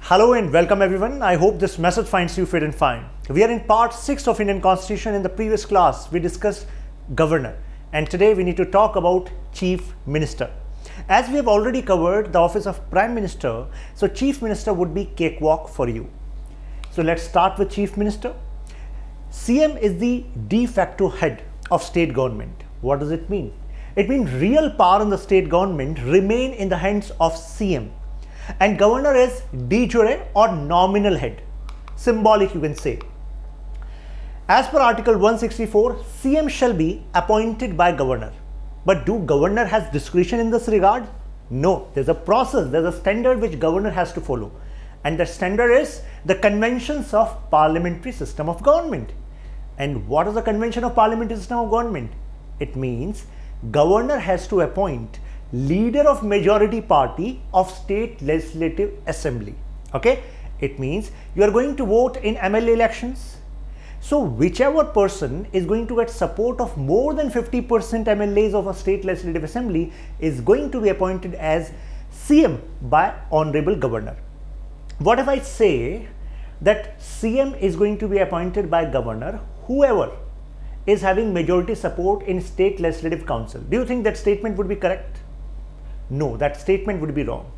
Hello and welcome everyone. I hope this message finds you fit and fine. We are in part 6 of Indian Constitution. In the previous class, we discussed governor, and today we need to talk about chief minister. As we have already covered the office of prime minister, so chief minister would be cakewalk for you. So let's start with chief minister. CM is the de facto head of state government. What does it mean? It means real power in the state government remain in the hands of CM. And governor is de jure or nominal head, symbolic you can say. As per article 164, CM shall be appointed by governor. But do governor has discretion in this regard? No, there's a process, there's a standard which governor has to follow. And the standard is the conventions of parliamentary system of government. And what is the convention of parliamentary system of government? It means governor has to appoint leader of majority party of state legislative assembly. Okay, it means you are going to vote in MLA elections. So whichever person is going to get support of more than 50% MLAs of a state legislative assembly is going to be appointed as CM by honorable governor. What if I say that CM is going to be appointed by governor whoever is having majority support in state legislative council? Do you think that statement would be correct? No, that statement would be wrong,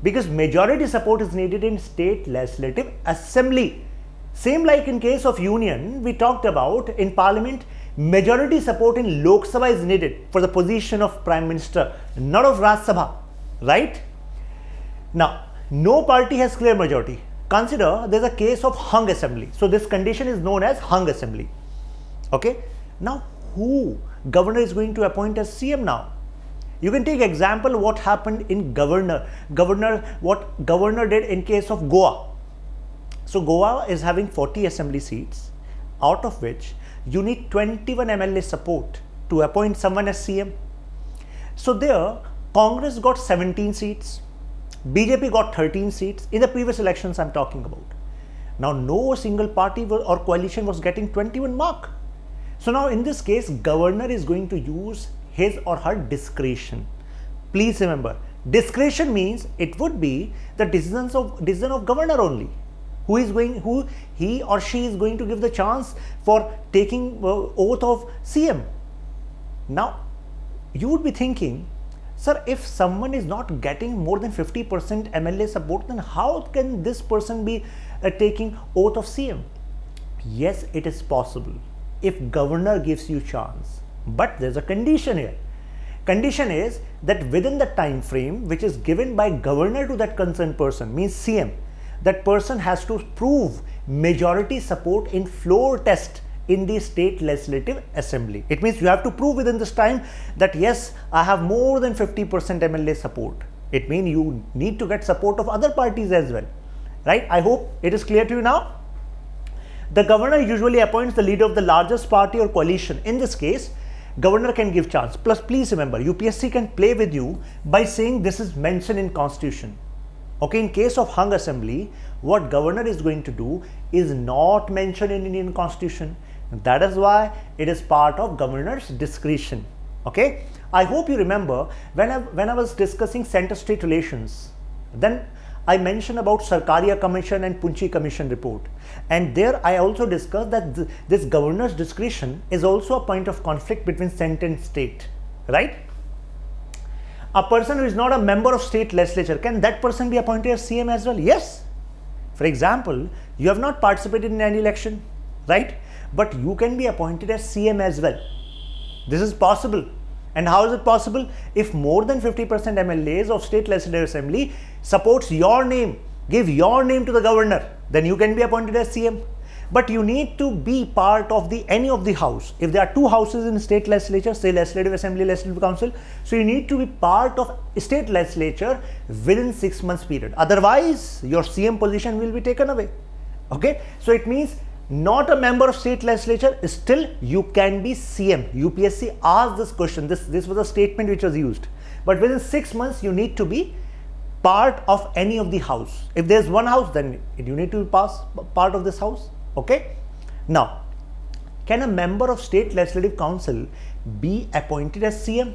because majority support is needed in state legislative assembly. Same like in case of union, we talked about in parliament, majority support in Lok Sabha is needed for the position of prime minister, not of Raj Sabha, right? Now, no party has clear majority. Consider there's a case of hung assembly. So this condition is known as hung assembly. Okay. Now, who governor is going to appoint as CM now? You can take example what happened in what governor did in case of Goa. So Goa is having 40 assembly seats, out of which you need 21 MLA support to appoint someone as CM. So there Congress got 17 seats, BJP got 13 seats in the previous elections I'm talking about. Now no single party or coalition was getting 21 mark. So now in this case, governor is going to use his or her discretion. Please remember, discretion means it would be the decision of governor only, who he or she is going to give the chance for taking oath of CM. Now you would be thinking, sir, if someone is not getting more than 50% MLA support, then how can this person be taking oath of CM? Yes, it is possible if governor gives you chance. But there's a condition here. Condition is that within the time frame which is given by governor to that concerned person, means CM, that person has to prove majority support in floor test in the state legislative assembly. It means you have to prove within this time that yes, I have more than 50% MLA support. It means you need to get support of other parties as well, right? I hope it is clear to you now. The governor usually appoints the leader of the largest party or coalition. In this case, governor can give chance. Plus, please remember, UPSC can play with you by saying this is mentioned in constitution. Okay, in case of hung assembly, what governor is going to do is not mentioned in Indian constitution. That is why it is part of governor's discretion. Okay, I hope you remember when I was discussing center-state relations, then I mentioned about Sarkaria Commission and Punchi Commission report, and there I also discussed that this governor's discretion is also a point of conflict between center and state, right? A person who is not a member of state legislature, can that person be appointed as CM as well? Yes. For example, you have not participated in any election, right? But you can be appointed as CM as well. This is possible. And how is it possible? If more than 50% MLAs of state legislative assembly supports your name, give your name to the governor, then you can be appointed as CM. But you need to be part of any of the house. If there are two houses in state legislature, say legislative assembly, legislative council, so you need to be part of state legislature within 6 months period. Otherwise, your CM position will be taken away. Okay, so it means not a member of state legislature, still you can be CM. UPSC asked this question. This was a statement which was used. But within 6 months, you need to be part of any of the house. If there's one house, then you need to be part of this house. Okay. Now, can a member of state legislative council be appointed as CM?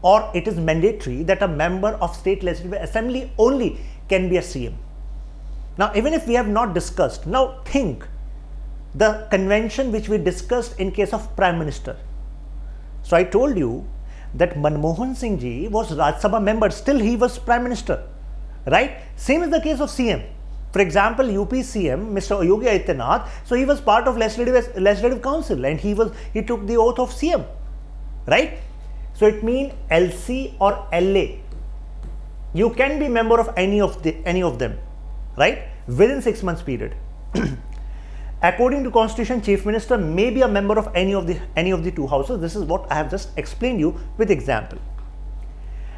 Or it is mandatory that a member of state legislative assembly only can be a CM? Now, even if we have not discussed, now think the convention which we discussed in case of Prime Minister. So I told you that Manmohan Singh ji was Rajya Sabha member, still he was Prime Minister, right? Same is the case of CM. For example, UP CM, Mr. Yogi Adityanath, so he was part of Legislative Council and he took the oath of CM, right? So it means LC or LA. You can be member of any of them, right? Within 6 months period. According to Constitution, Chief Minister may be a member of any of the two houses. This is what I have just explained you with example.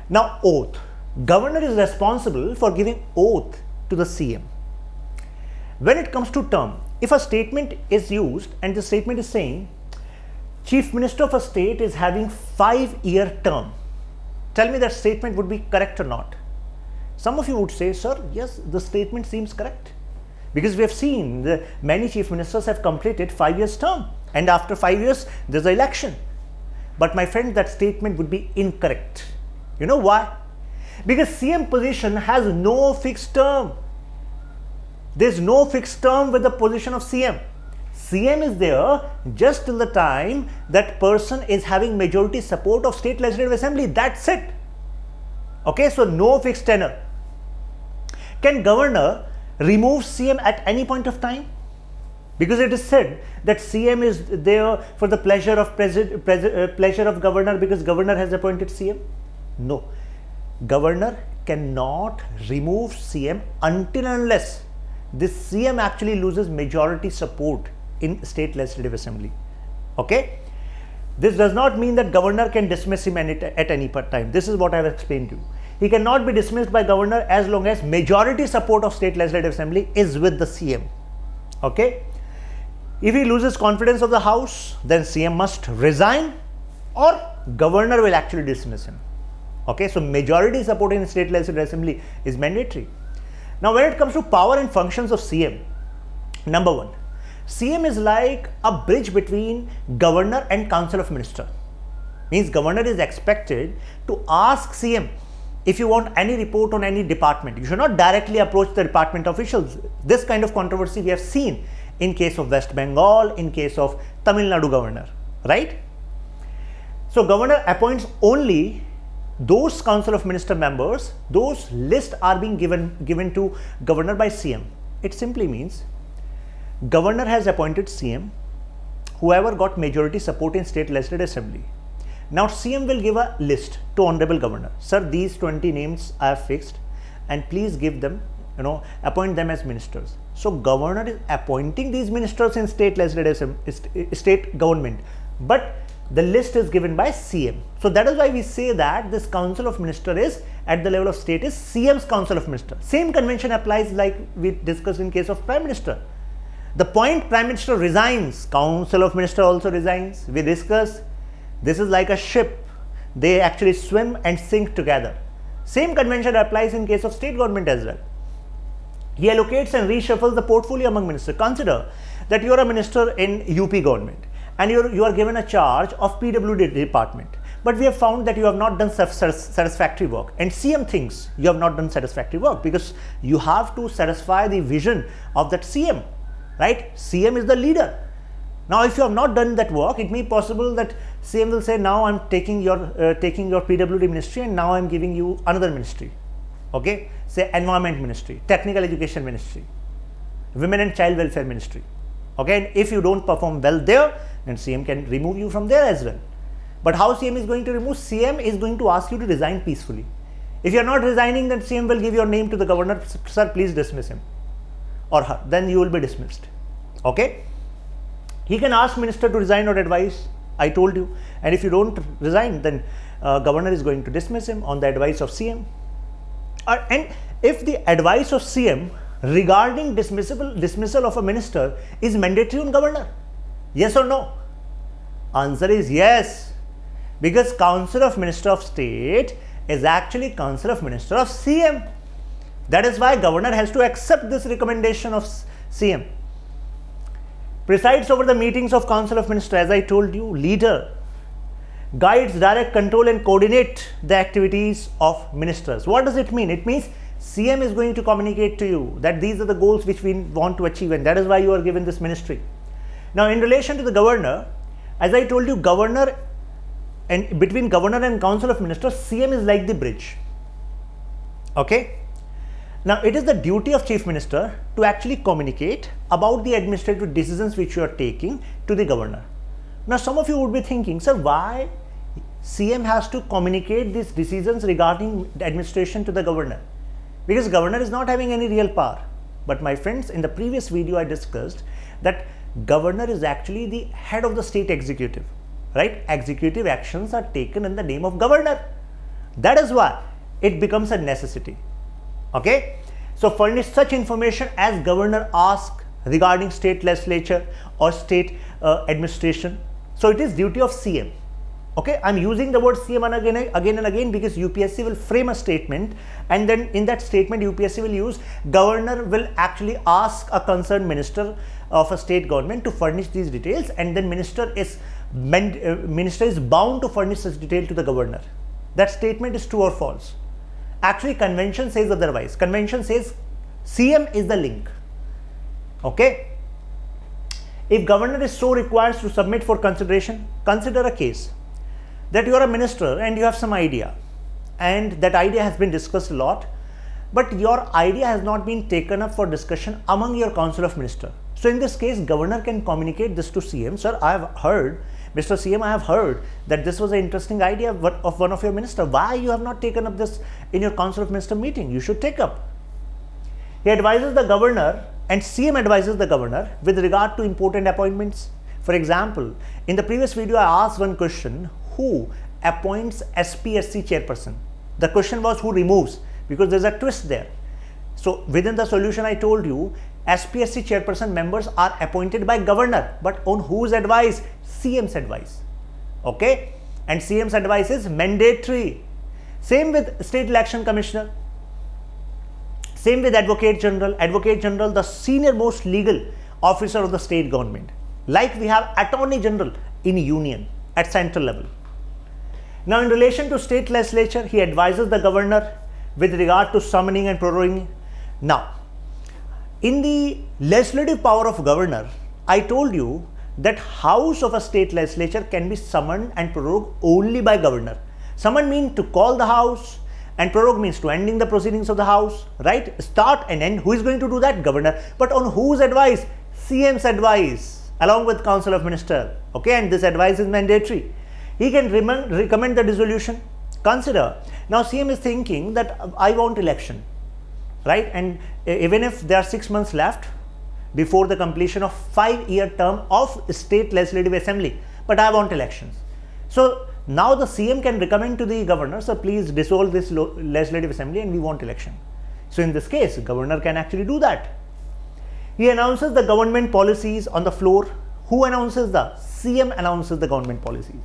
Now, oath. Governor is responsible for giving oath to the CM. When it comes to term, if a statement is used and the statement is saying Chief Minister of a state is having 5-year term, tell me that statement would be correct or not. Some of you would say, sir, yes, the statement seems correct. Because we have seen many chief ministers have completed 5 years term and after 5 years there's an election. But my friend, that statement would be incorrect. You know why? Because CM position has no fixed term. There's no fixed term with the position of CM. CM is there just till the time that person is having majority support of State Legislative Assembly. That's it. Okay, so no fixed tenure. Can governor remove CM at any point of time? Because it is said that CM is there for the pleasure of governor because governor has appointed CM. No, governor cannot remove CM until and unless this CM actually loses majority support in State Legislative Assembly. Okay, this does not mean that governor can dismiss him at any time. This is what I have explained to you. He cannot be dismissed by governor as long as majority support of State Legislative Assembly is with the CM. Okay. If he loses confidence of the House, then CM must resign or governor will actually dismiss him. Okay. So majority support in State Legislative Assembly is mandatory. Now, when it comes to power and functions of CM, number one, CM is like a bridge between governor and Council of Minister. Means governor is expected to ask CM if you want any report on any department. You should not directly approach the department officials. This kind of controversy we have seen in case of West Bengal, in case of Tamil Nadu governor, right? So governor appoints only those Council of Minister members. Those lists are being given to governor by CM. It simply means governor has appointed CM, whoever got majority support in State Legislative Assembly. Now CM will give a list to Honorable Governor. Sir, these 20 names I have fixed and please give them, appoint them as ministers. So governor is appointing these ministers in State Legislative state government, but the list is given by CM. So that is why we say that this Council of Minister is at the level of state is CM's Council of Minister. Same convention applies like we discussed in case of Prime Minister. The point Prime Minister resigns, Council of Minister also resigns. We discussed. This is like a ship. They actually swim and sink together. Same convention applies in case of state government as well. He allocates and reshuffles the portfolio among ministers. Consider that you are a minister in UP government and you are given a charge of PWD department. But we have found that you have not done satisfactory work. And CM thinks you have not done satisfactory work because you have to satisfy the vision of that CM, right? CM is the leader. Now, if you have not done that work, it may be possible that CM will say, now I'm taking your PWD ministry and now I'm giving you another ministry. Okay, say Environment Ministry, Technical Education Ministry, Women and Child Welfare Ministry. Okay, and if you don't perform well there, then CM can remove you from there as well. But how CM is going to remove? CM is going to ask you to resign peacefully. If you are not resigning, then CM will give your name to the governor. Sir, please dismiss him or her. Then you will be dismissed. Okay. He can ask minister to resign or advise. I told you. And if you don't resign, then governor is going to dismiss him on the advice of CM. And if the advice of CM regarding dismissal of a minister is mandatory on governor, yes or no? Answer is yes, because Council of Minister of State is actually Council of Minister of CM. That is why governor has to accept this recommendation of CM. Presides over the meetings of Council of Minister, as I told you, leader, guides, direct, control and coordinate the activities of ministers. What does it mean? It means CM is going to communicate to you that these are the goals which we want to achieve, and that is why you are given this ministry. Now, in relation to the governor, as I told you, governor and between governor and council of ministers, CM is like the bridge. Okay. Now, it is the duty of chief minister to actually communicate about the administrative decisions which you are taking to the governor. Now, some of you would be thinking, sir, why CM has to communicate these decisions regarding the administration to the governor? Because governor is not having any real power. But my friends, in the previous video I discussed that governor is actually the head of the state executive, right? Executive actions are taken in the name of governor. That is why it becomes a necessity. Okay, so furnish such information as governor asks regarding state legislature or state administration. So it is duty of CM. Okay, I'm using the word CM again and again because UPSC will frame a statement, and then in that statement UPSC will use governor will actually ask a concerned minister of a state government to furnish these details, and then minister is bound to furnish such detail to the governor. That statement is true or false? Actually, convention says otherwise. Convention says CM is the link. Okay. If governor is so required to submit for consideration, consider a case that you are a minister and you have some idea, and that idea has been discussed a lot, but your idea has not been taken up for discussion among your council of minister. So in this case, governor can communicate this to CM. Sir, I have heard, Mr. CM, I have heard that this was an interesting idea of one of your minister. Why you have not taken up this in your council of minister meeting? You should take up. He advises the governor, and CM advises the governor with regard to important appointments. For example, in the previous video, I asked one question: who appoints SPSC chairperson? The question was who removes, because there's a twist there. So within the solution, I told you SPSC chairperson members are appointed by governor, but on whose advice? CM's advice. Okay, and CM's advice is mandatory. Same with state election commissioner. Same with advocate general. Advocate general, the senior most legal officer of the state government. Like we have attorney general in union at central level. Now, in relation to state legislature, he advises the governor with regard to summoning and proroguing. Now, in the legislative power of governor, I told you that house of a state legislature can be summoned and prorogued only by governor. Summon means to call the house, and prorogue means to ending the proceedings of the house, right? Start and end. Who is going to do that? Governor. But on whose advice? CM's advice, along with council of minister. Okay, and this advice is mandatory. He can recommend the dissolution. Consider, now CM is thinking that I want election, right? And even if there are 6 months left before the completion of 5-year term of state legislative assembly, but I want elections. So now the CM can recommend to the governor, so please dissolve this legislative assembly and we want election. So in this case, governor can actually do that. He announces the government policies on the floor. Who announces? The CM announces the government policies.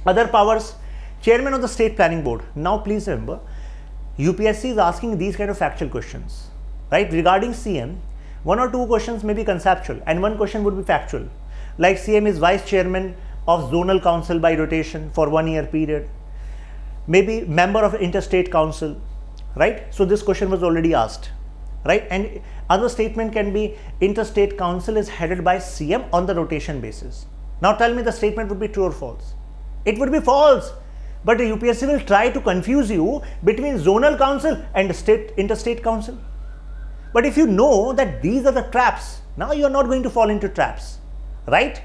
Other powers, chairman of the state planning board. Now please remember, UPSC is asking these kind of factual questions, right? Regarding CM, 1 or 2 questions may be conceptual and 1 question would be factual. Like CM is vice chairman of zonal council by rotation for 1-year period, maybe member of interstate council, right? So this question was already asked, right? And other statement can be interstate council is headed by CM on the rotation basis. Now tell me the statement would be true or false. It would be false, but the UPSC will try to confuse you between zonal council and interstate council. But if you know that these are the traps, now you are not going to fall into traps, right?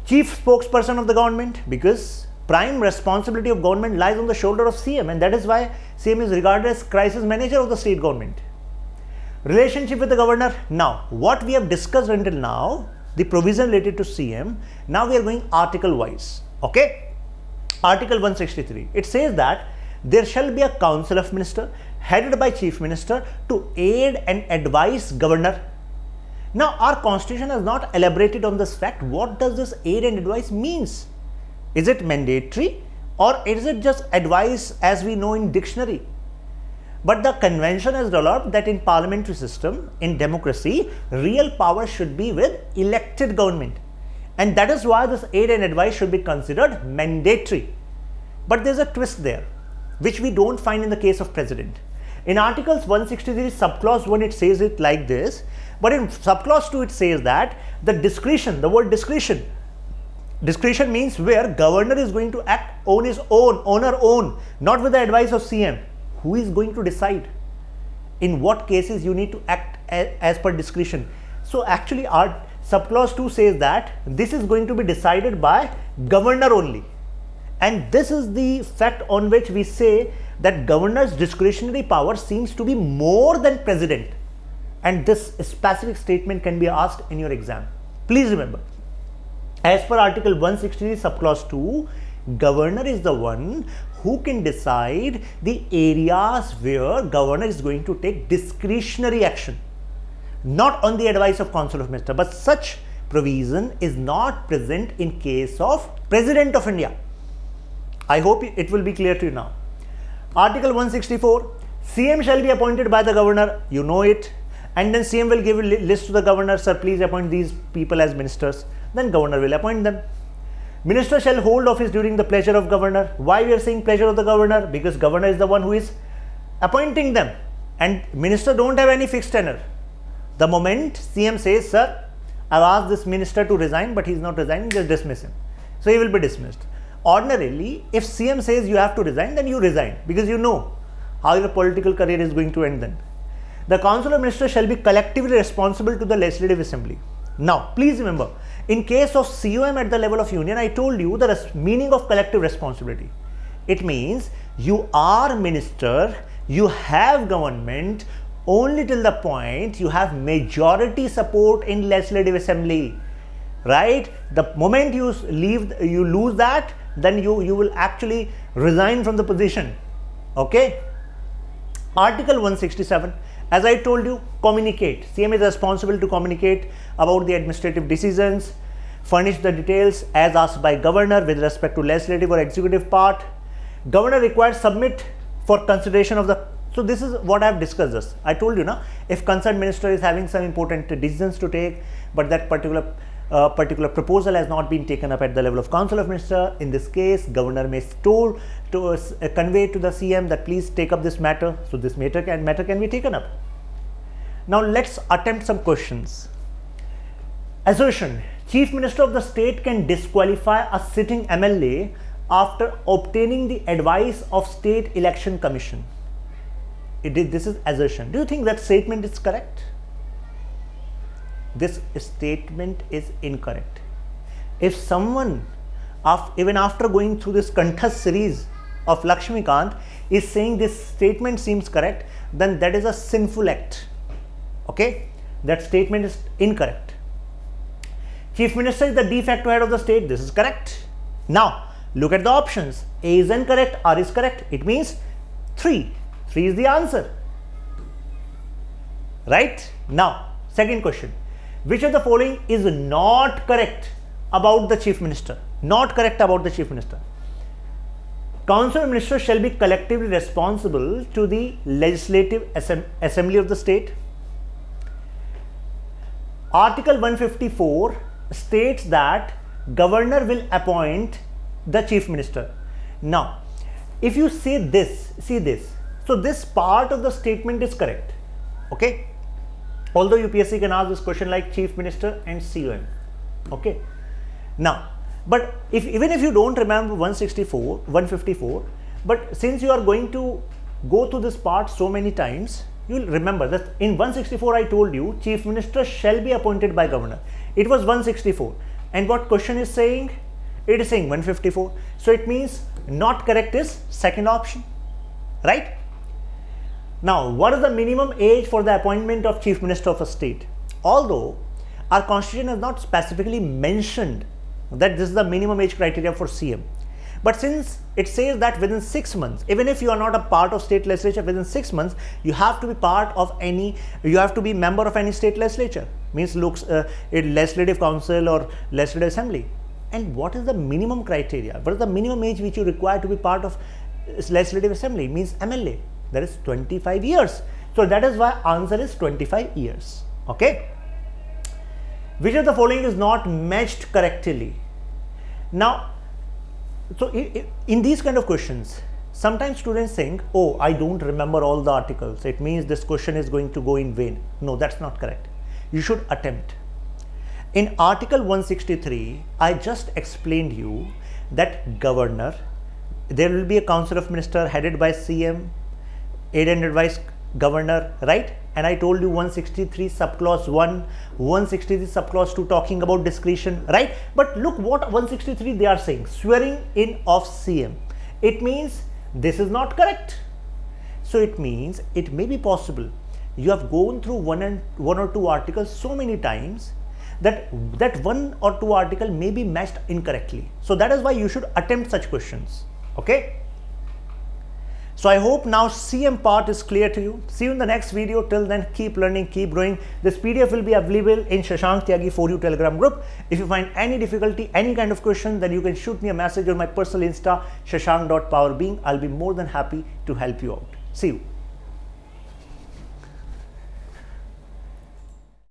Chief spokesperson of the government, because prime responsibility of government lies on the shoulder of CM, and that is why CM is regarded as crisis manager of the state government. Relationship with the governor. Now, what we have discussed until now, the provision related to CM, now we are going article wise. Okay, Article 163, it says that there shall be a council of minister headed by chief minister to aid and advise governor. Now our constitution has not elaborated on this fact. What does this aid and advice means? Is it mandatory or is it just advice as we know in dictionary? But the convention has developed that in parliamentary system, in democracy, real power should be with elected government. And that is why this aid and advice should be considered mandatory. But there's a twist there, which we don't find in the case of president. In Articles 163 subclause 1 it says it like this, but in subclause 2 it says that the discretion, the word discretion means where governor is going to act on his own, not with the advice of CM. Who is going to decide in what cases you need to act as per discretion? So actually our subclause 2 says that this is going to be decided by governor only, and this is the fact on which we say that governor's discretionary power seems to be more than president, and this specific statement can be asked in your exam. Please remember, as per Article 163 subclause 2, governor is the one who can decide the areas where governor is going to take discretionary action, not on the advice of Council of Ministers. But such provision is not present in case of President of India. I hope it will be clear to you now. Article 164, CM shall be appointed by the governor, you know it, and then CM will give a list to the governor, sir, please appoint these people as ministers. Then governor will appoint them. Minister shall hold office during the pleasure of governor. Why we are saying pleasure of the governor? Because governor is the one who is appointing them, and minister don't have any fixed tenure. The moment CM says, sir, I've asked this minister to resign, but he's not resigning, just dismiss him. So he will be dismissed. Ordinarily, if CM says you have to resign, then you resign, because you know how your political career is going to end then. The Council of Ministers shall be collectively responsible to the Legislative Assembly. Now, please remember, in case of COM at the level of union, I told you the meaning of collective responsibility. It means you are minister, you have government only till the point you have majority support in Legislative Assembly, right? The moment you lose that, then you will actually resign from the position. Okay. Article 167, as I told you, communicate. CM is responsible to communicate about the administrative decisions, furnish the details as asked by governor with respect to legislative or executive part. Governor requires submit for consideration of the. So this is what I have discussed this. I told you now, if concerned minister is having some important decisions to take, but that particular proposal has not been taken up at the level of Council of Ministers, in this case governor may convey to the CM that please take up this matter. So this matter can be taken up. Now let's attempt some questions. Assertion: Chief Minister of the state can disqualify a sitting MLA after obtaining the advice of State Election Commission. This is assertion. Do you think that statement is correct? This statement is incorrect. If someone, even after going through this Kanthas series of Lakshmikant, is saying this statement seems correct, then that is a sinful act. Okay, that statement is incorrect. Chief Minister is the de facto head of the state. This is correct. Now look at the options. A is incorrect, R is correct. It means 3 is the answer, right? Now second question: which of the following is not correct about the Chief Minister? Not correct about the Chief Minister. Council of Ministers shall be collectively responsible to the Legislative Assembly of the state. Article 154 states that governor will appoint the Chief Minister. Now, if you say this, see this. So this part of the statement is correct. Okay. Although UPSC can ask this question like Chief Minister and COM. Okay. Now, but even if you don't remember 154, but since you are going to go through this part so many times, you will remember that in 164 I told you Chief Minister shall be appointed by governor. It was 164. And what question is saying? It is saying 154. So it means not correct is second option, right? Now, what is the minimum age for the appointment of Chief Minister of a state? Although our constitution has not specifically mentioned that this is the minimum age criteria for CM, but since it says that within 6 months, even if you are not a part of state legislature, within 6 months you have to be part of you have to be member of any state legislature, means legislative council or legislative assembly. And what is the minimum criteria? What is the minimum age which you require to be part of legislative assembly? Means MLA. That is 25 years. So that is why answer is 25 years. Okay. Which of the following is not matched correctly? Now, so in these kind of questions, Sometimes students think, oh, I don't remember all the articles, it means this question is going to go in vain. No, that's not correct. You should attempt. In Article 163, I just explained you that governor, there will be a council of ministers headed by CM, aid and advice governor, right? And I told you 163 subclause 1, 163 subclause 2 talking about discretion, right? But look what 163 they are saying, swearing in of CM. It means this is not correct. So it means it may be possible you have gone through one or two articles so many times that one or two article may be matched incorrectly. So that is why you should attempt such questions. Okay. So I hope now CM part is clear to you. See you in the next video. Till then, keep learning, keep growing. This PDF will be available in Shashank Tyagi for you Telegram group. If you find any difficulty, any kind of question, then you can shoot me a message on my personal Insta, shashank.powerbeing. I'll be more than happy to help you out. See you.